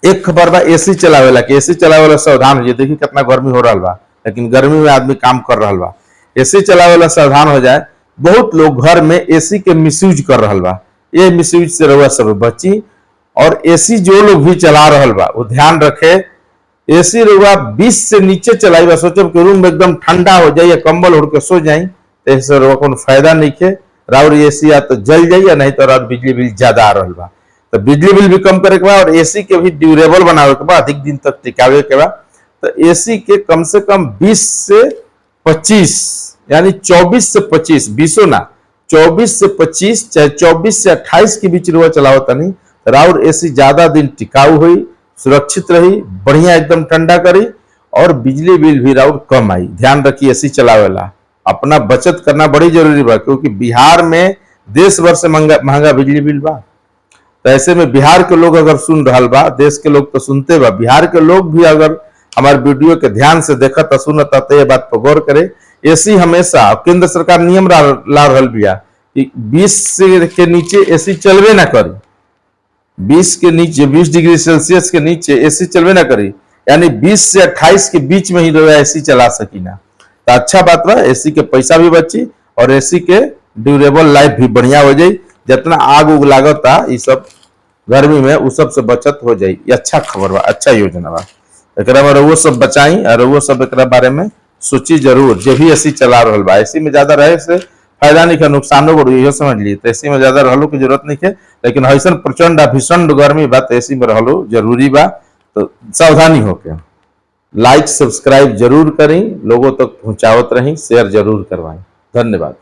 एक खबर बा एसी चलावेला कि एसी चलावेला सावधान हो जाए। देखिए कितना गर्मी हो रहा बा, लेकिन गर्मी में आदमी काम कर रहा बा। एसी चलावेला सावधान हो जाए। बहुत लोग घर में एसी के मिसयूज कर रहा बा, ये मिसयूज से रउआ सब बची। और एसी जो लोग भी चला रहा बा वो ध्यान रखे, एसी रउआ 20 से नीचे चलाई बा, सोचो कि रूम एकदम ठंडा हो जाए या कंबल ओढ़ के सो जाई, तो इससे रउआ कोनो फायदा नहीं है। राउर एसी या तो जल जाई या नहीं तो राउर बिजली बिल ज्यादा आ रहा बा। तो बिजली बिल भी कम करे के बा और एसी के भी ड्यूरेबल बनावे के बा, अधिक दिन तक टिकावे के बा। तो एसी के कम से कम 20 से 25 यानी 24 से 25, 20 ना 24 से 25 चाहे 24 से 28 के बीच रुआ चलावता नहीं, राउर एसी ज्यादा दिन टिकाऊ हुई, सुरक्षित रही, बढ़िया एकदम ठंडा करी और बिजली बिल भी राउर कम आई। ध्यान रखिए एसी चलावेला अपना बचत करना बड़ी जरूरी बा, क्योंकि बिहार में देश भर से महंगा बिजली बिल बा। तो ऐसे में बिहार के लोग अगर सुन रहा बा, देश के लोग तो सुनते बा, बिहार के लोग भी अगर हमारे वीडियो के ध्यान से देखता सुनता तो ये बात पर गौर करे। एसी हमेशा केंद्र सरकार नियम ला रहल बिया कि 20 के नीचे एसी चलवे ना करी, 20 के नीचे 20 डिग्री सेल्सियस के नीचे एसी चलवे ना करी, यानी 20 से 28 के बीच में ही एसी चला सकी ना। तो अच्छा बात बा, एसी के पैसा भी बची और एसी के ड्यूरेबल लाइफ भी बढ़िया हो जाई। जितना आग उग लागता ये सब गर्मी में उस सब से बचत हो जाई। अच्छा खबर बा, अच्छा योजना बा। एकरा में रउआ सब बचाई और रउआ सब एकरा बारे में सोची जरूर। जो भी एसी चला रहल बा, एसी में ज्यादा रहे से फायदा नहीं है, नुकसानो बढ़ ये समझ ली। तो एसी में ज्यादा रहलो की जरूरत नहीं है, लेकिन ऐसा प्रचंड भीषण गर्मी बा तो एसी में रहलो जरूरी बा। तो सावधानी होके लाइक सब्सक्राइब जरूर करें, लोगों तक पहुंचावत रही, शेयर जरूर करवाएं। धन्यवाद।